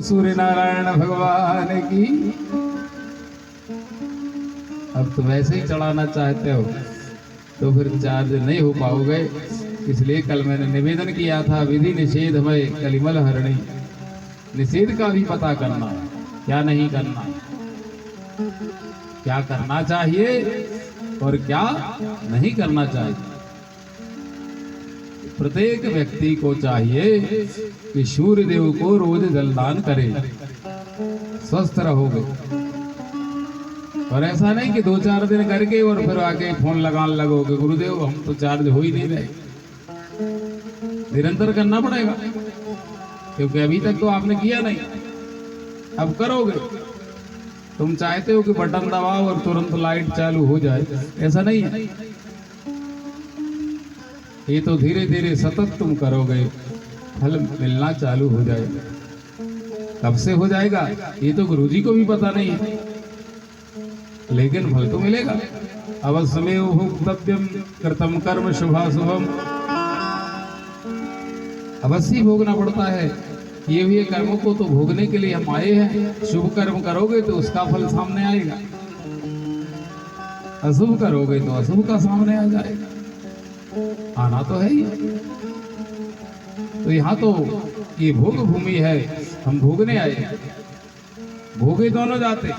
सूर्य नारायण भगवान की। अब तो वैसे ही चढ़ाना चाहते हो तो फिर चार्ज नहीं हो पाओगे। इसलिए कल मैंने निवेदन किया था विधि निषेध में कलिमल हरणी। निषेध का भी पता करना, क्या नहीं करना, क्या करना चाहिए और क्या नहीं करना चाहिए। प्रत्येक व्यक्ति को चाहिए कि सूर्य देव को रोज जलदान करे, स्वस्थ रहोगे। और ऐसा नहीं कि 2-4 दिन करके और फिर आके फोन लगाने लगोगे गुरुदेव हम तो चार्ज हो ही नहीं रहे। निरंतर करना पड़ेगा, क्योंकि अभी तक तो आपने किया नहीं, अब करोगे। तुम चाहते हो कि बटन दबाओ और तुरंत लाइट चालू हो जाए, ऐसा नहीं है। ये तो धीरे धीरे सतत तुम करोगे, फल मिलना चालू हो जाएगा। कब से हो जाएगा ये तो गुरुजी को भी पता नहीं है, लेकिन फल तो मिलेगा। अवश्यमेव भोक्तव्यम कृतम कर्म शुभाशुभम। अवश्य भोगना पड़ता है, ये हुए कर्मों को तो भोगने के लिए हम आए हैं। शुभ कर्म करोगे तो उसका फल सामने आएगा, अशुभ करोगे तो अशुभ का सामने आ जाएगा। आना तो है ही। तो यहाँ तो ये भोग भूमि है, हम भोगने आए। भोगे दोनों जाते,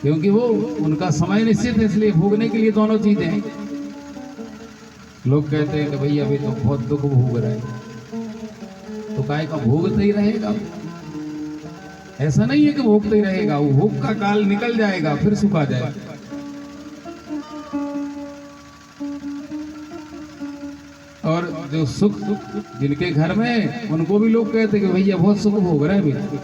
क्योंकि वो उनका समय निश्चित है, इसलिए भोगने के लिए दोनों चीजें हैं। लोग कहते हैं कि भाई अभी तो बहुत दुख भोग रहे हैं, तो काय का भोगते ही रहेगा। ऐसा नहीं है कि भोगते ही रहेगा, वो भोग का काल निकल जाएगा, फिर सुखा जाएगा। और जो सुख जिनके घर में, उनको भी लोग कहते हैं कि भैया बहुत सुख भोग रहे हैं,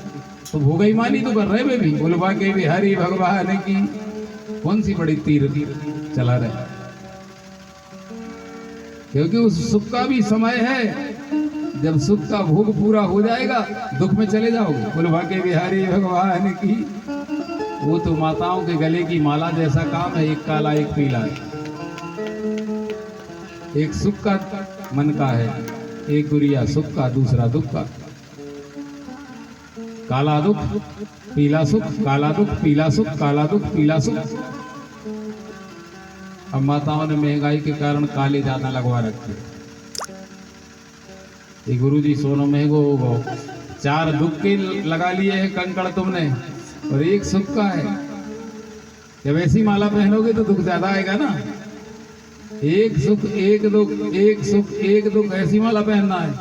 तो भोगा ही मानी तो कर रहे हैं भी। बोलबा के भी हरि भगवान की कौन सी बड़ी तीर चला रहे, क्योंकि उस सुख का भी समय है। जब सुख का भोग पूरा हो जाएगा दुख में चले जाओगे। बोलबा के भी हरि भगवान की। वो तो माताओं के गले की माला जैसा काम है, एक काला एक पीला है। एक सुख का मन का है, एक गुरिया सुख का, दूसरा दुख का। काला दुख पीला सुख, काला दुख पीला सुख, काला दुख पीला सुख। अब माताओं ने महंगाई के कारण काले ज्यादा लगवा रखे। ये गुरुजी सोनो महंगो हो, 4 दुख के लगा लिए हैं कंकड़ तुमने, और एक सुख का है। जब ऐसी माला पहनोगे तो दुख ज्यादा आएगा ना। एक सुख एक दुख, एक सुख एक दुख, ऐसी माला पहनना है।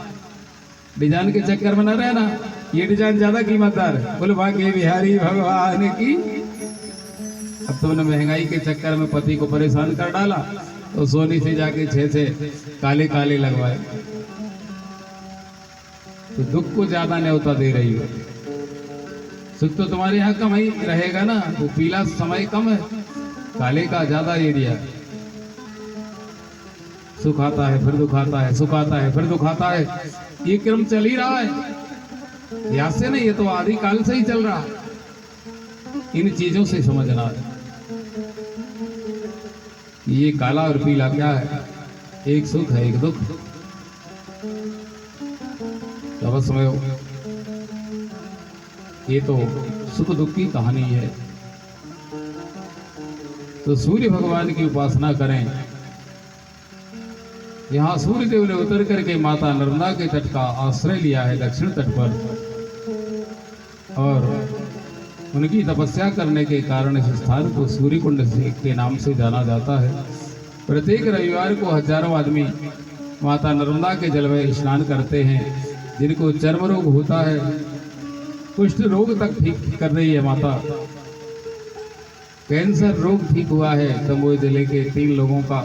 डिजाइन के चक्कर में न रहना, ये डिजाइन ज्यादा कीमतदार है। बोले भाग्य बिहारी भगवान की। अब तुमने महंगाई के चक्कर में पति को परेशान कर डाला, तो सोनी से जाके 6 काले काले लगवाए, तो दुख को ज्यादा न्योता दे रही हो। सुख तो तुम्हारे यहाँ कम ही रहेगा ना, वो पीला समय कम है, काले का ज्यादा एरिया। सुख आता है फिर दुख आता है, सुख आता है फिर दुख आता है, ये क्रम चल ही रहा है। याद से नहीं, ये तो आदि काल से ही चल रहा है। इन चीजों से समझना है ये काला और पीला क्या है, एक सुख है एक दुख। अवश्य ये तो सुख दुख की कहानी है। तो सूर्य भगवान की उपासना करें। यहाँ सूर्य देव ने उतर करके माता नर्मदा के तट का आश्रय लिया है, दक्षिण तट पर, और उनकी तपस्या करने के कारण इस स्थान को सूर्य कुंड के नाम से जाना जाता है। प्रत्येक रविवार को हजारों आदमी माता नर्मदा के जल में स्नान करते हैं। जिनको चर्म रोग होता है, कुष्ठ रोग तक ठीक कर रही है माता। कैंसर रोग ठीक हुआ है दमोह जिले के 3 लोगों का।